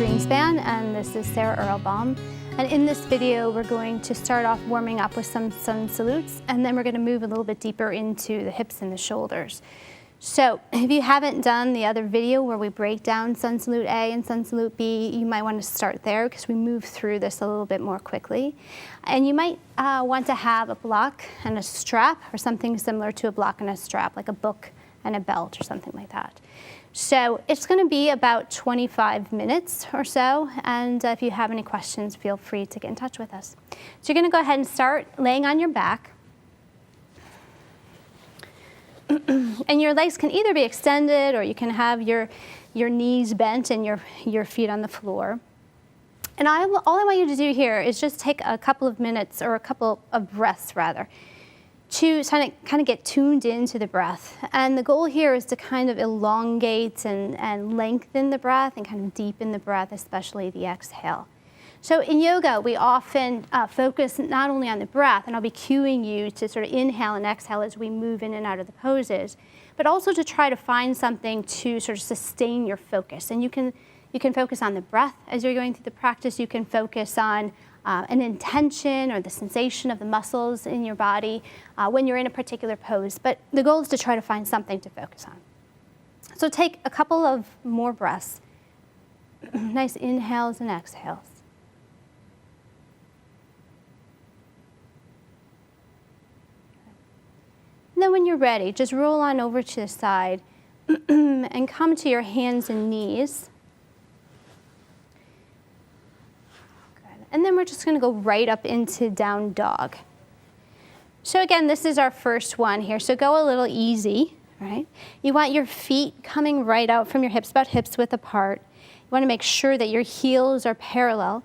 Greenspan, and this is Sarah Earlbaum. And in this video, we're going to start off warming up with some sun salutes, and then we're going to move a little bit deeper into the hips and the shoulders. So if you haven't done the other video where we break down sun salute A and sun salute B, you might want to start there because we move through this a little bit more quickly. And you might want to have a block and a strap, or something similar to a block and a strap, like a book and a belt or something like that. So it's going to be about 25 minutes or so, and if you have any questions, feel free to get in touch with us. So you're going to go ahead and start laying on your back. And your legs can either be extended, or you can have your knees bent and your feet on the floor. And all I want you to do here is just take a couple of minutes, or a couple of breaths rather, to kind of get tuned into the breath. And the goal here is to kind of elongate and lengthen the breath and kind of deepen the breath, especially the exhale. So in yoga, we often focus not only on the breath, and I'll be cueing you to sort of inhale and exhale as we move in and out of the poses, but also to try to find something to sort of sustain your focus. And you can focus on the breath as you're going through the practice. You can focus on an intention or the sensation of the muscles in your body when you're in a particular pose. But the goal is to try to find something to focus on. So take a couple of more breaths. Nice inhales and exhales. And then when you're ready, just roll on over to the side and come to your hands and knees. Good. And then we're just going to go right up into down dog. So again, this is our first one here. So go a little easy, right? You want your feet coming right out from your hips, about hips width apart. You want to make sure that your heels are parallel.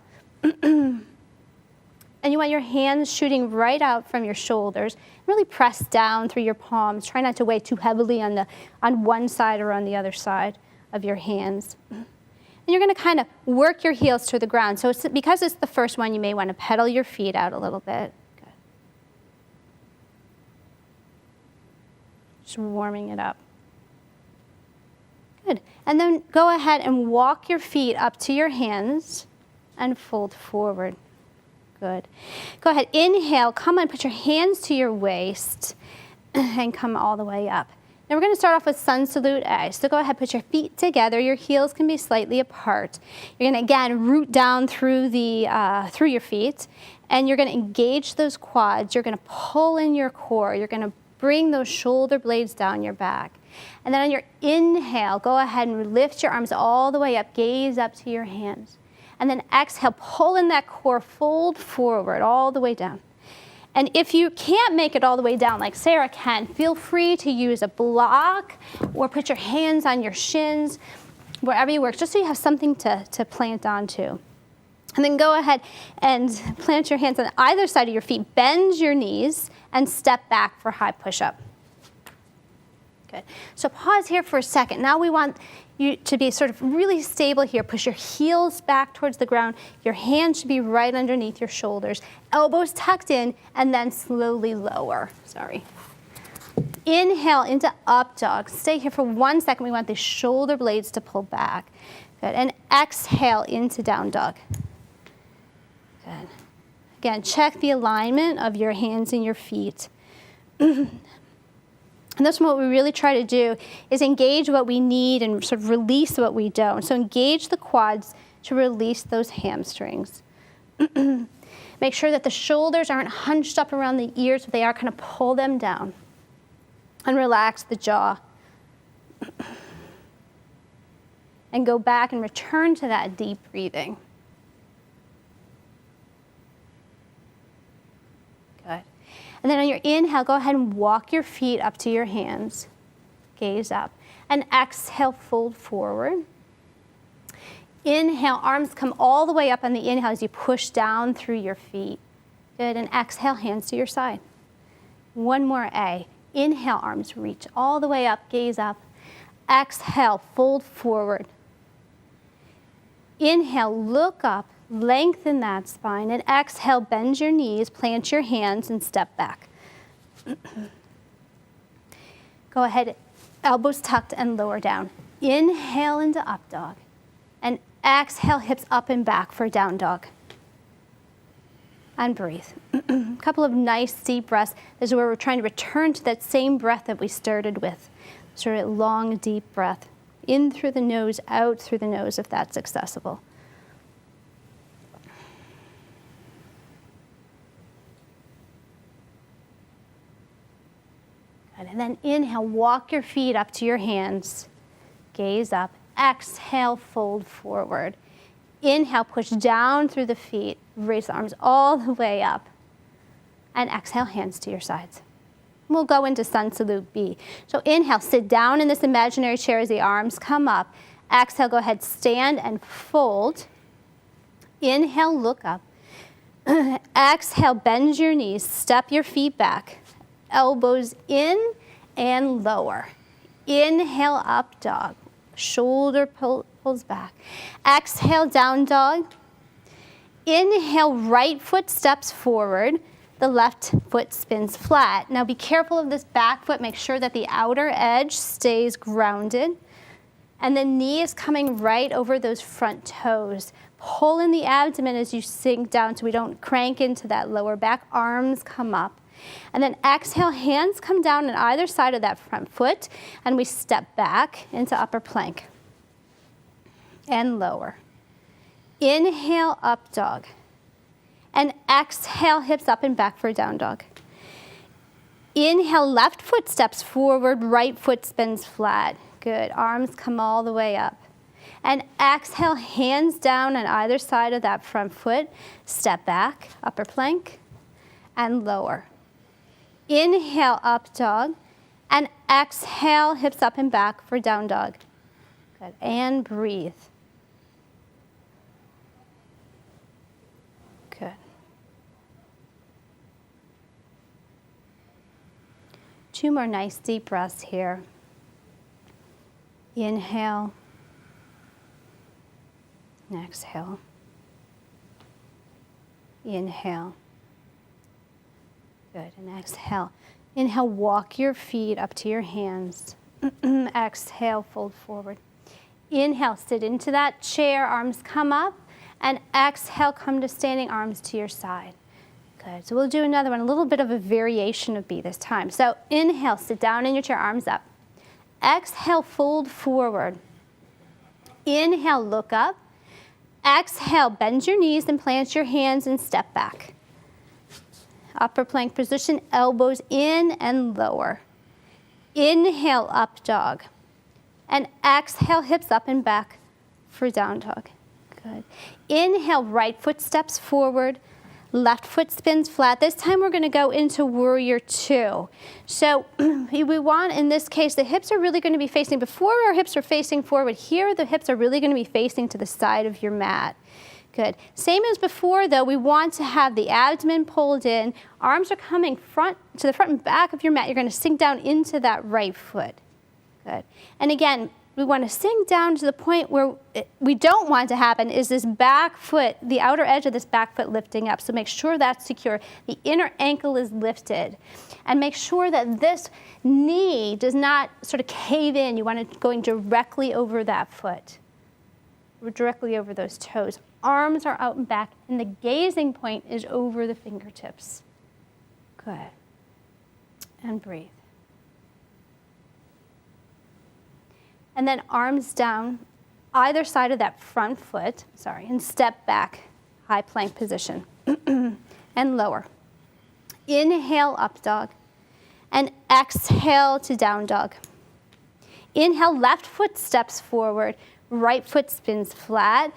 And you want your hands shooting right out from your shoulders. Really press down through your palms. Try not to weigh too heavily on one side or on the other side of your hands. And you're going to kind of work your heels to the ground. So because it's the first one, you may want to pedal your feet out a little bit. Good. Just warming it up. Good. And then go ahead and walk your feet up to your hands and fold forward. Good. Go ahead, inhale, come on, put your hands to your waist and come all the way up. Now we're going to start off with sun salute A. So go ahead, put your feet together. Your heels can be slightly apart. You're going to, again, root down through your feet, and you're going to engage those quads. You're going to pull in your core. You're going to bring those shoulder blades down your back. And then on your inhale, go ahead and lift your arms all the way up, gaze up to your hands. And then exhale, pull in that core, fold forward all the way down. And if you can't make it all the way down like Sarah can, feel free to use a block or put your hands on your shins, wherever you work, just so you have something to plant onto. And then go ahead and plant your hands on either side of your feet, bend your knees, and step back for high push-up. Good. So pause here for a second. Now we want you to be sort of really stable here. Push your heels back towards the ground. Your hands should be right underneath your shoulders. Elbows tucked in, and then slowly lower. Sorry. Inhale into up dog. Stay here for 1 second. We want the shoulder blades to pull back. Good. And exhale into down dog. Good. Again, check the alignment of your hands and your feet. And that's what we really try to do, is engage what we need and sort of release what we don't. So engage the quads to release those hamstrings. Make sure that the shoulders aren't hunched up around the ears. If they are, kind of pull them down. And relax the jaw. And go back and return to that deep breathing. Good. And then on your inhale, go ahead and walk your feet up to your hands. Gaze up. And exhale, fold forward. Inhale, arms come all the way up on the inhale as you push down through your feet. Good. And exhale, hands to your side. One more A. Inhale, arms reach all the way up, gaze up. Exhale, fold forward. Inhale, look up. Lengthen that spine, and exhale, bend your knees, plant your hands, and step back. Go ahead, elbows tucked and lower down. Inhale into up dog, and Exhale, hips up and back for down dog. And breathe. A couple of nice deep breaths. This is where we're trying to return to that same breath that we started with. Sort of long, deep breath. In through the nose, out through the nose if that's accessible. Good. And then inhale, walk your feet up to your hands. Gaze up. Exhale, fold forward. Inhale, push down through the feet. Raise the arms all the way up. And exhale, hands to your sides. We'll go into Sun Salute B. So inhale, sit down in this imaginary chair as the arms come up. Exhale, go ahead, stand and fold. Inhale, look up. Exhale, bend your knees, step your feet back. Elbows in and lower. Inhale, up dog. Shoulder pulls back. Exhale, down dog. Inhale, right foot steps forward. The left foot spins flat. Now be careful of this back foot. Make sure that the outer edge stays grounded. And the knee is coming right over those front toes. Pull in the abdomen as you sink down so we don't crank into that lower back. Arms come up. And then exhale, hands come down on either side of that front foot. And we step back into upper plank. And lower. Inhale, up dog. And exhale, hips up and back for down dog. Inhale, left foot steps forward, right foot spins flat. Good, arms come all the way up. And exhale, hands down on either side of that front foot. Step back, upper plank, and lower. Inhale, up dog. And exhale, hips up and back for down dog. Good, and breathe. Good. Two more nice deep breaths here. Inhale. And exhale. Inhale. Good, and exhale. Inhale, walk your feet up to your hands. Exhale, fold forward. Inhale, sit into that chair, arms come up. And exhale, come to standing, arms to your side. Good, so we'll do another one, a little bit of a variation of B this time. So inhale, sit down in your chair, arms up. Exhale, fold forward. Inhale, look up. Exhale, bend your knees and plant your hands and step back. Upper plank position, elbows in and lower. Inhale, up dog. And exhale, hips up and back for down dog. Good. Inhale, right foot steps forward, left foot spins flat. This time we're going to go into Warrior Two. So we want, in this case, the hips are really going to be facing, before our hips are facing forward, here the hips are really going to be facing to the side of your mat. Good. Same as before though, we want to have the abdomen pulled in, arms are coming to the front and back of your mat. You're going to sink down into that right foot. Good. And again, we want to sink down to the point where we don't want to happen is this back foot, the outer edge of this back foot lifting up. So make sure that's secure. The inner ankle is lifted. And make sure that this knee does not sort of cave in. You want it going directly over that foot, directly over those toes. Arms are out and back, and the gazing point is over the fingertips. Good. And breathe. And then arms down, either side of that front foot, and step back, high plank position, and lower. Inhale, up dog, and exhale to down dog. Inhale, left foot steps forward, right foot spins flat,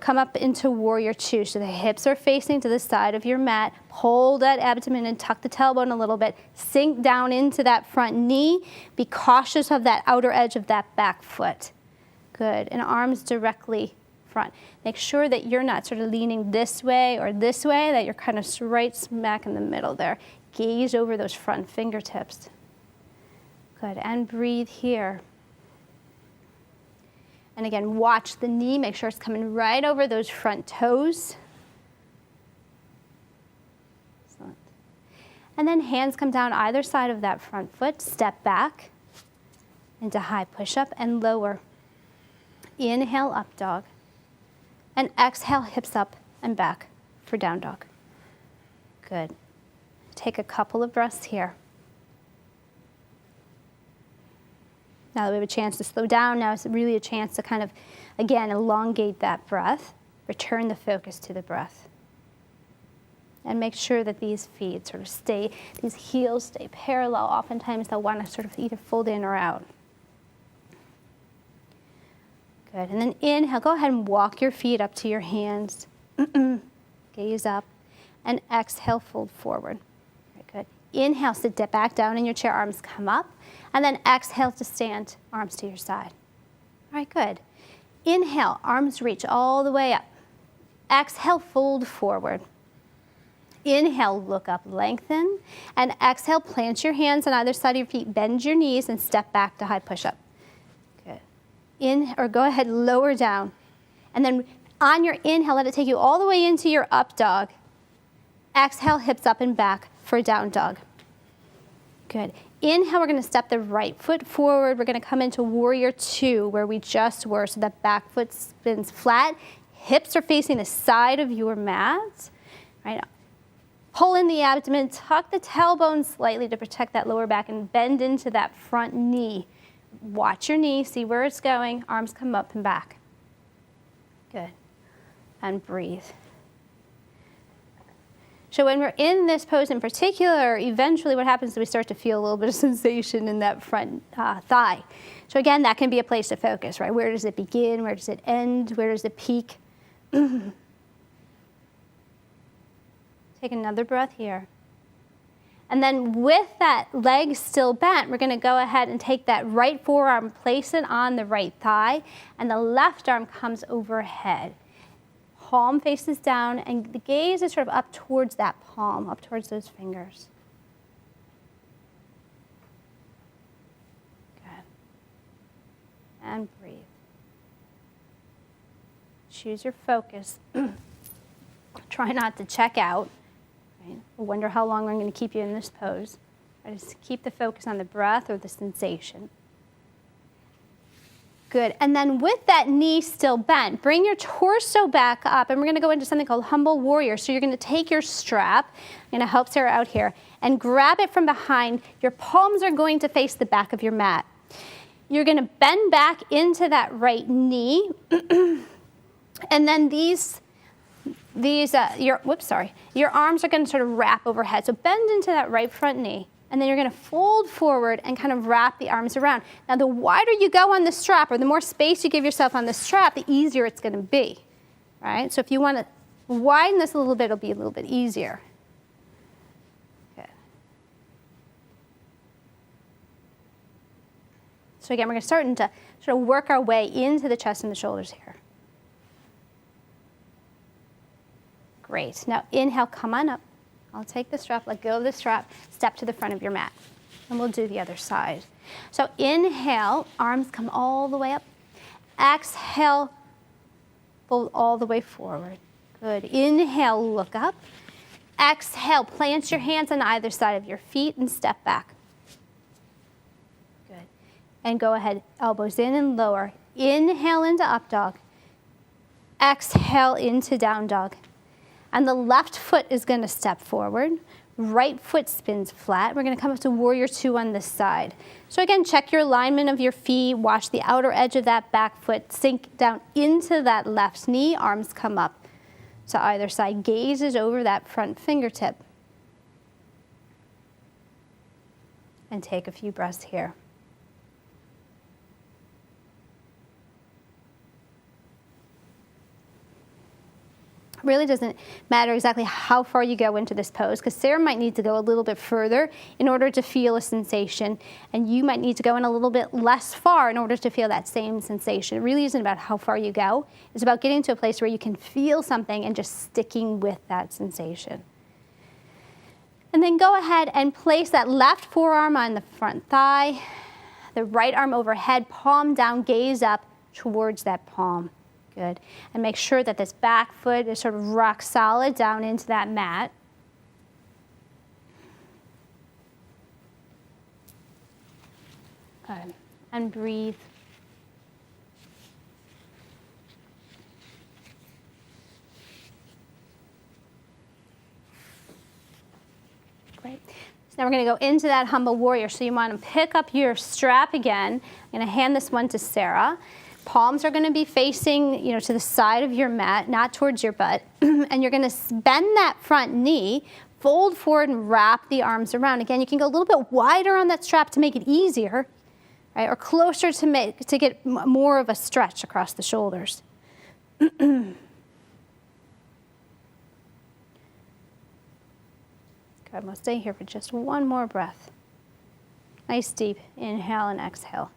come up into Warrior Two. So the hips are facing to the side of your mat. Hold that abdomen and tuck the tailbone a little bit. Sink down into that front knee. Be cautious of that outer edge of that back foot. Good. And arms directly front. Make sure that you're not sort of leaning this way or this way, that you're kind of right smack in the middle there. Gaze over those front fingertips. Good. And breathe here. And again, watch the knee, make sure it's coming right over those front toes. Excellent. And then hands come down either side of that front foot, step back into high push-up and lower. Inhale, up dog. And exhale, hips up and back for down dog. Good. Take a couple of breaths here. Now that we have a chance to slow down, now it's really a chance to kind of, again, elongate that breath. Return the focus to the breath. And make sure that these feet sort of stay, these heels stay parallel. Oftentimes they'll want to sort of either fold in or out. Good. And then inhale, go ahead and walk your feet up to your hands. Gaze up. And exhale, fold forward. Very good. Inhale, sit back down in your chair, arms come up. And then exhale to stand, arms to your side. All right, good. Inhale, arms reach all the way up. Exhale, fold forward. Inhale, look up, lengthen. And exhale, plant your hands on either side of your feet, bend your knees, and step back to high push-up. Good. Go ahead, lower down. And then on your inhale, let it take you all the way into your up dog. Exhale, hips up and back for down dog. Good. Inhale, we're going to step the right foot forward. We're going to come into warrior two where we just were. So that back foot spins flat. Hips are facing the side of your mat. Right. Pull in the abdomen, tuck the tailbone slightly to protect that lower back and bend into that front knee. Watch your knee, see where it's going. Arms come up and back. Good. And breathe. So when we're in this pose in particular, eventually what happens is we start to feel a little bit of sensation in that front thigh. So again, that can be a place to focus, right? Where does it begin? Where does it end? Where does it peak? Take another breath here. And then with that leg still bent, we're going to go ahead and take that right forearm, place it on the right thigh, and the left arm comes overhead. Palm faces down, and the gaze is sort of up towards that palm, up towards those fingers. Good. And breathe. Choose your focus. Try not to check out. Right? I wonder how long I'm going to keep you in this pose. Just keep the focus on the breath or the sensation. Good. And then with that knee still bent, bring your torso back up, and we're going to go into something called humble warrior. So you're going to take your strap, I'm going to help Sarah out here, and grab it from behind. Your palms are going to face the back of your mat. You're going to bend back into that right knee, and then your arms are going to sort of wrap overhead. So bend into that right front knee. And then you're going to fold forward and kind of wrap the arms around. Now, the wider you go on the strap, or the more space you give yourself on the strap, the easier it's going to be, right? So if you want to widen this a little bit, it'll be a little bit easier. Good. So again, we're starting to sort of work our way into the chest and the shoulders here. Great. Now, inhale, come on up. I'll take the strap, let go of the strap, step to the front of your mat. And we'll do the other side. So inhale, arms come all the way up. Exhale, fold all the way forward. Good. Inhale, look up. Exhale, plant your hands on either side of your feet and step back. Good. And go ahead, elbows in and lower. Inhale into up dog. Exhale into down dog. And the left foot is going to step forward. Right foot spins flat. We're going to come up to warrior two on this side. So again, check your alignment of your feet. Watch the outer edge of that back foot sink down into that left knee. Arms come up to either side. Gaze is over that front fingertip. And take a few breaths here. Really doesn't matter exactly how far you go into this pose, because Sarah might need to go a little bit further in order to feel a sensation, and you might need to go in a little bit less far in order to feel that same sensation. It really isn't about how far you go. It's about getting to a place where you can feel something and just sticking with that sensation. And then go ahead and place that left forearm on the front thigh, the right arm overhead, palm down, gaze up towards that palm. Good. And make sure that this back foot is sort of rock solid down into that mat. Good. And breathe. Great. So now we're going to go into that humble warrior. So you want to pick up your strap again. I'm going to hand this one to Sarah. Palms are going to be facing, to the side of your mat, not towards your butt. And you're going to bend that front knee, fold forward and wrap the arms around. Again, you can go a little bit wider on that strap to make it easier, right? Or closer to get more of a stretch across the shoulders. Good, we'll stay here for just one more breath. Nice deep inhale and exhale.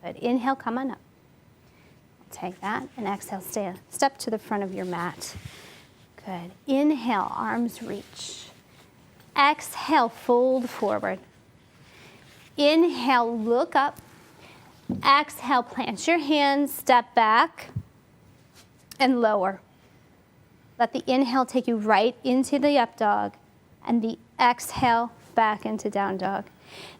Good, inhale, come on up. Take that and exhale, step to the front of your mat. Good, inhale, arms reach. Exhale, fold forward. Inhale, look up. Exhale, plant your hands, step back and lower. Let the inhale take you right into the up dog and the exhale back into down dog.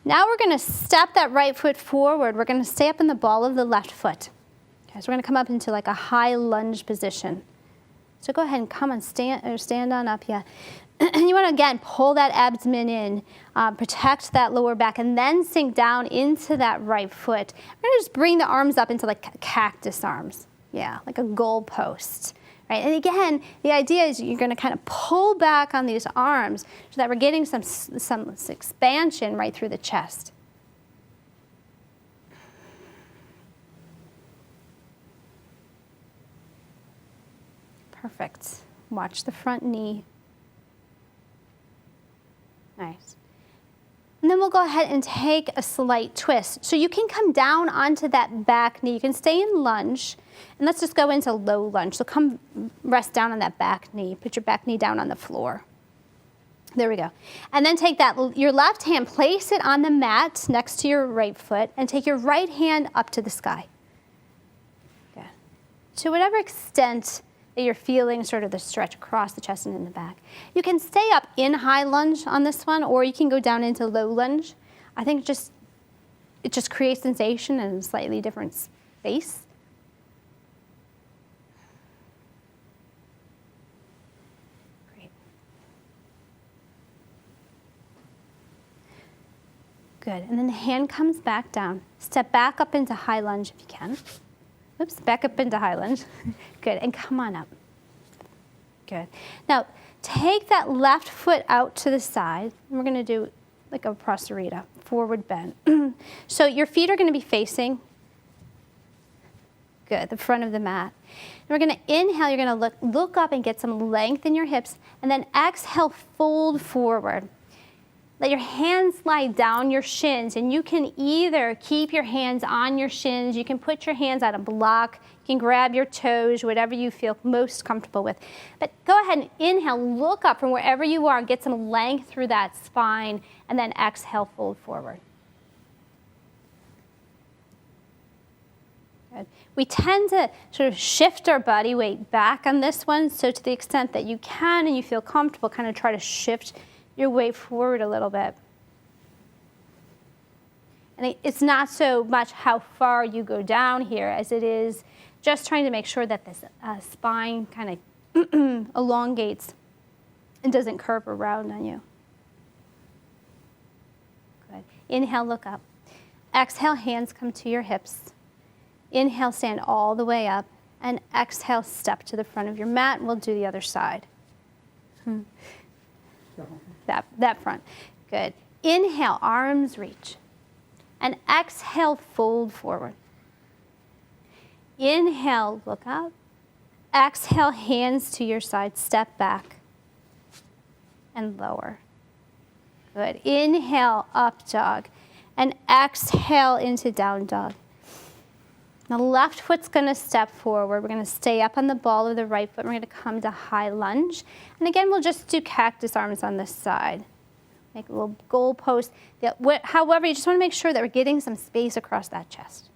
Now we're going to step that right foot forward. We're going to stay up in the ball of the left foot. Okay, so we're going to come up into like a high lunge position. So go ahead and come and stand on up, yeah. And you want to, again, pull that abdomen in, protect that lower back, and then sink down into that right foot. We're going to just bring the arms up into like cactus arms. Yeah, like a goal post. Right? And again, the idea is you're going to kind of pull back on these arms so that we're getting some expansion right through the chest. Perfect. Watch the front knee. Nice. And then we'll go ahead and take a slight twist. So you can come down onto that back knee. You can stay in lunge. And let's just go into low lunge. So come rest down on that back knee. Put your back knee down on the floor. There we go. And then take your left hand, place it on the mat next to your right foot, and take your right hand up to the sky. Good. To whatever extent that you're feeling sort of the stretch across the chest and in the back. You can stay up in high lunge on this one, or you can go down into low lunge. I think it just creates sensation in a slightly different space. Great. Good, and then the hand comes back down. Step back up into high lunge if you can. Oops, back up into high lunge. Good, and come on up. Good. Now, take that left foot out to the side. And we're going to do like a prasarita, forward bend. So your feet are going to be facing, good, the front of the mat. And we're going to inhale, you're going to look up and get some length in your hips, and then exhale, fold forward. Let your hands slide down your shins, and you can either keep your hands on your shins, you can put your hands on a block, you can grab your toes, whatever you feel most comfortable with. But go ahead and inhale, look up from wherever you are, get some length through that spine, and then exhale, fold forward. Good. We tend to sort of shift our body weight back on this one, so to the extent that you can and you feel comfortable, kind of try to shift your weight forward a little bit. And it's not so much how far you go down here as it is just trying to make sure that this spine kind of elongates and doesn't curve around on you. Good. Inhale, look up. Exhale, hands come to your hips. Inhale, stand all the way up. And exhale, step to the front of your mat, and we'll do the other side. That front. Good. Inhale, arms reach. And exhale, fold forward. Inhale, look up. Exhale, hands to your side, step back. And lower. Good. Inhale, up dog. And exhale into down dog. The left foot's going to step forward. We're going to stay up on the ball of the right foot. We're going to come to high lunge. And again, we'll just do cactus arms on this side. Make a little goal post. However, you just want to make sure that we're getting some space across that chest.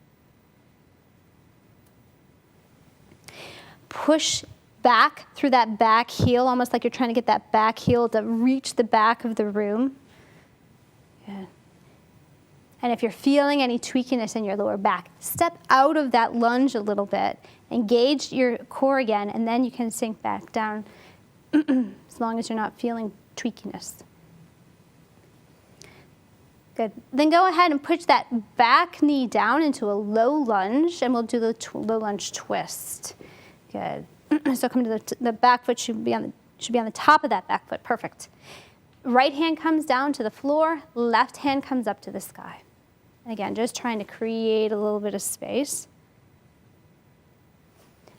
Push back through that back heel, almost like you're trying to get that back heel to reach the back of the room. Good. And if you're feeling any tweakiness in your lower back, step out of that lunge a little bit, engage your core again, and then you can sink back down as long as you're not feeling tweakiness. Good. Then go ahead and push that back knee down into a low lunge, and we'll do the low lunge twist. Good. So come to the back foot should be on the top of that back foot. Perfect. Right hand comes down to the floor, left hand comes up to the sky. And again, just trying to create a little bit of space.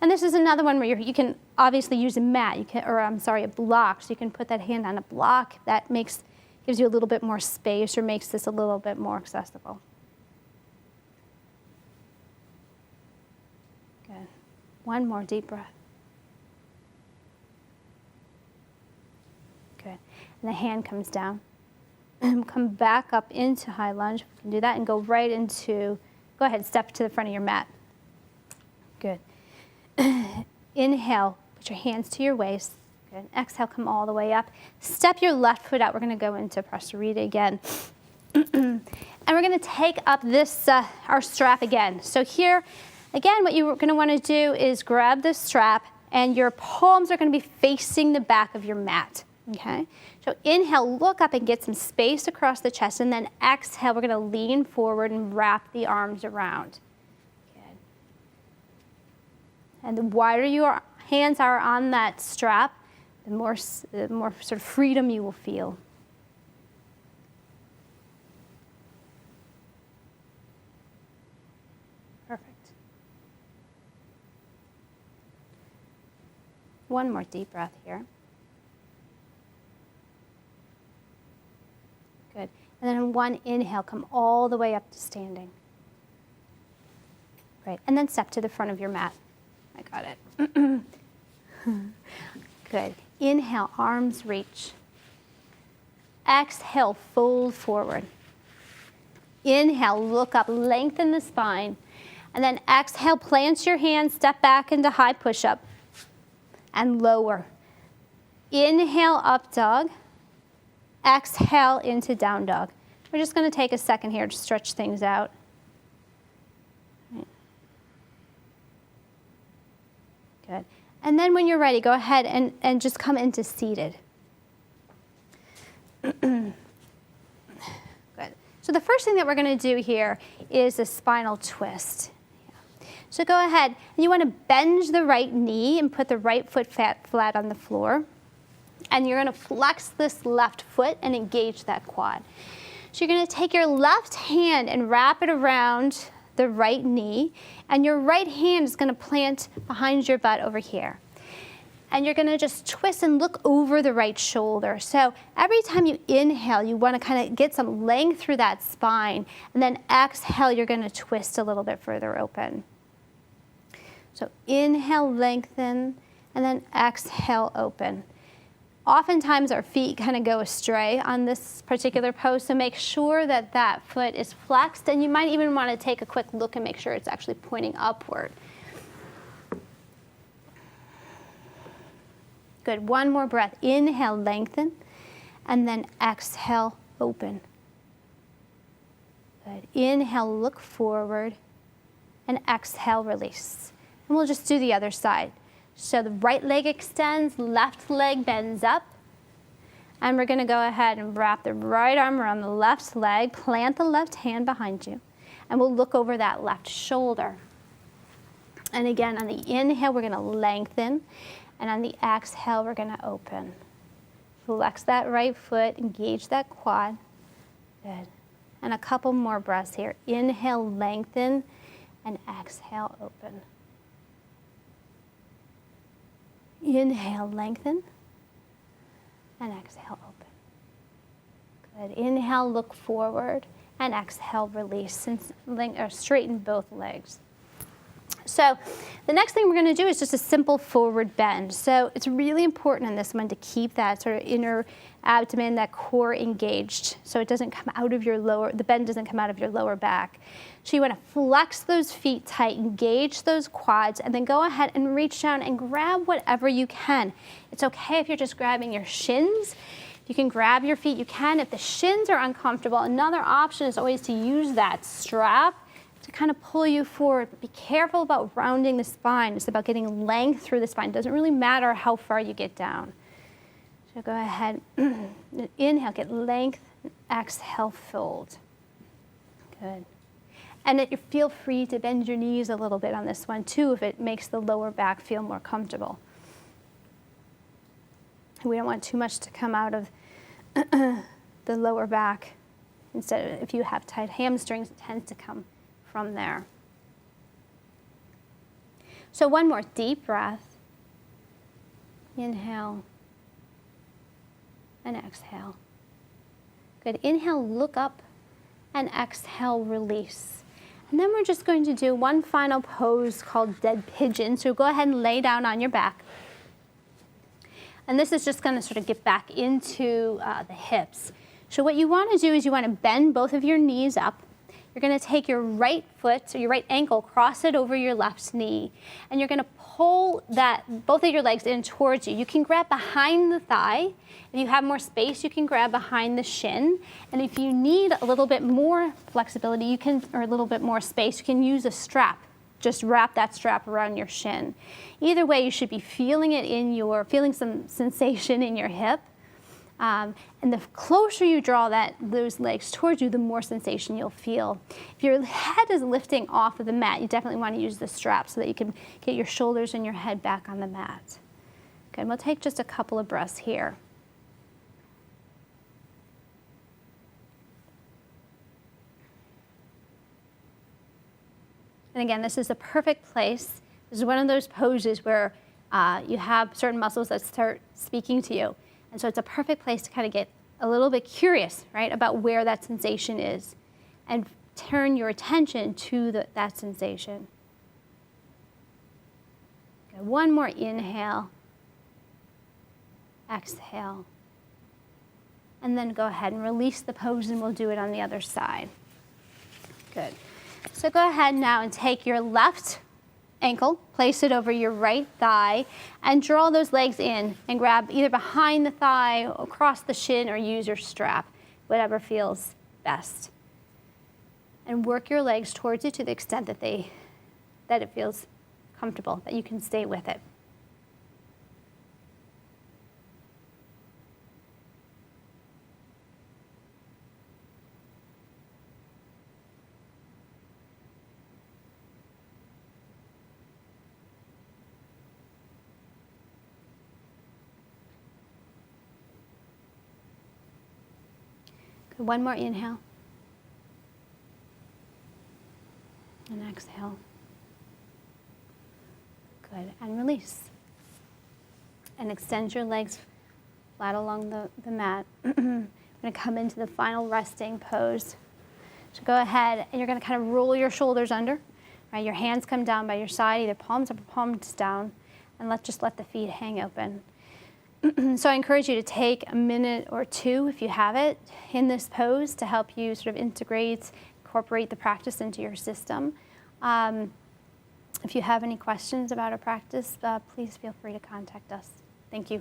And this is another one where you can obviously use a mat, a block. So you can put that hand on a block. That gives you a little bit more space or makes this a little bit more accessible. Good. One more deep breath. Good. And the hand comes down. Come back up into high lunge. You can do that and go right into, go ahead, step to the front of your mat. Good. Inhale, put your hands to your waist. Good. Exhale, come all the way up. Step your left foot out. We're going to go into Prasarita again. And we're going to take up this, our strap again. So here, again, what you're going to want to do is grab this strap and your palms are going to be facing the back of your mat. Okay? So inhale, look up and get some space across the chest, and then exhale, we're going to lean forward and wrap the arms around. Good. And the wider your hands are on that strap, the more sort of freedom you will feel. Perfect. One more deep breath here. Good. And then on one inhale, come all the way up to standing. Great. And then step to the front of your mat. I got it. Good. Inhale, arms reach. Exhale, fold forward. Inhale, look up, lengthen the spine. And then exhale, plant your hands, step back into high push-up. And lower. Inhale, up dog. Exhale into down dog. We're just going to take a second here to stretch things out. Good. And then when you're ready, go ahead and just come into seated. Good. So the first thing that we're going to do here is a spinal twist. So go ahead, and you want to bend the right knee and put the right foot flat on the floor. And you're going to flex this left foot and engage that quad. So you're going to take your left hand and wrap it around the right knee, and your right hand is going to plant behind your butt over here. And you're going to just twist and look over the right shoulder. So every time you inhale, you want to kind of get some length through that spine, and then exhale, you're going to twist a little bit further open. So inhale, lengthen, and then exhale, open. Oftentimes our feet kind of go astray on this particular pose, so make sure that that foot is flexed, and you might even want to take a quick look and make sure it's actually pointing upward. Good. One more breath. Inhale, lengthen, and then exhale, open. Good. Inhale, look forward, and exhale, release. And we'll just do the other side. So the right leg extends, left leg bends up. And we're going to go ahead and wrap the right arm around the left leg, plant the left hand behind you, and we'll look over that left shoulder. And again, on the inhale, we're going to lengthen, and on the exhale, we're going to open. Flex that right foot, engage that quad. Good. And a couple more breaths here. Inhale, lengthen, and exhale, open. Inhale, lengthen, and exhale, open. Good. Inhale, look forward, and exhale, release, and straighten both legs. So the next thing we're going to do is just a simple forward bend. So it's really important in this one to keep that sort of inner abdomen, that core engaged, so it doesn't come out of the bend doesn't come out of your lower back. So you want to flex those feet tight, engage those quads, and then go ahead and reach down and grab whatever you can. It's okay if you're just grabbing your shins. If you can grab your feet, you can. If the shins are uncomfortable, another option is always to use that strap to kind of pull you forward. But be careful about rounding the spine. It's about getting length through the spine. It doesn't really matter how far you get down. So go ahead, inhale, get length, exhale, fold. Good. And you feel free to bend your knees a little bit on this one too if it makes the lower back feel more comfortable. We don't want too much to come out of the lower back. Instead, if you have tight hamstrings, it tends to come from there. So one more deep breath. Inhale and exhale. Good. Inhale, look up, and exhale, release. And then we're just going to do one final pose called dead pigeon. So go ahead and lay down on your back. And this is just going to sort of get back into the hips. So what you want to do is you want to bend both of your knees up. You're going to take your right foot, or your right ankle, cross it over your left knee, and you're going to pull both of your legs in towards you. You can grab behind the thigh. If you have more space, you can grab behind the shin. And if you need a little bit more flexibility, or a little bit more space, you can use a strap. Just wrap that strap around your shin. Either way, you should be feeling some sensation in your hip. And the closer you draw those legs towards you, the more sensation you'll feel. If your head is lifting off of the mat, you definitely want to use the strap so that you can get your shoulders and your head back on the mat. Good, and we'll take just a couple of breaths here. And again, this is a perfect place. This is one of those poses where you have certain muscles that start speaking to you. And so it's a perfect place to kind of get a little bit curious, right, about where that sensation is and turn your attention to that sensation. Okay, one more inhale, exhale, and then go ahead and release the pose, and we'll do it on the other side. Good. So go ahead now and take your left ankle, place it over your right thigh, and draw those legs in and grab either behind the thigh, across the shin, or use your strap, whatever feels best. And work your legs towards you to the extent that it feels comfortable, that you can stay with it. Good. One more inhale. And exhale. Good. And release. And extend your legs flat along the mat. We're going to come into the final resting pose. So go ahead, and you're going to kind of roll your shoulders under. Right? Your hands come down by your side, either palms up or palms down. And just let the feet hang open. So I encourage you to take a minute or two, if you have it, in this pose to help you sort of incorporate the practice into your system. If you have any questions about our practice, please feel free to contact us. Thank you.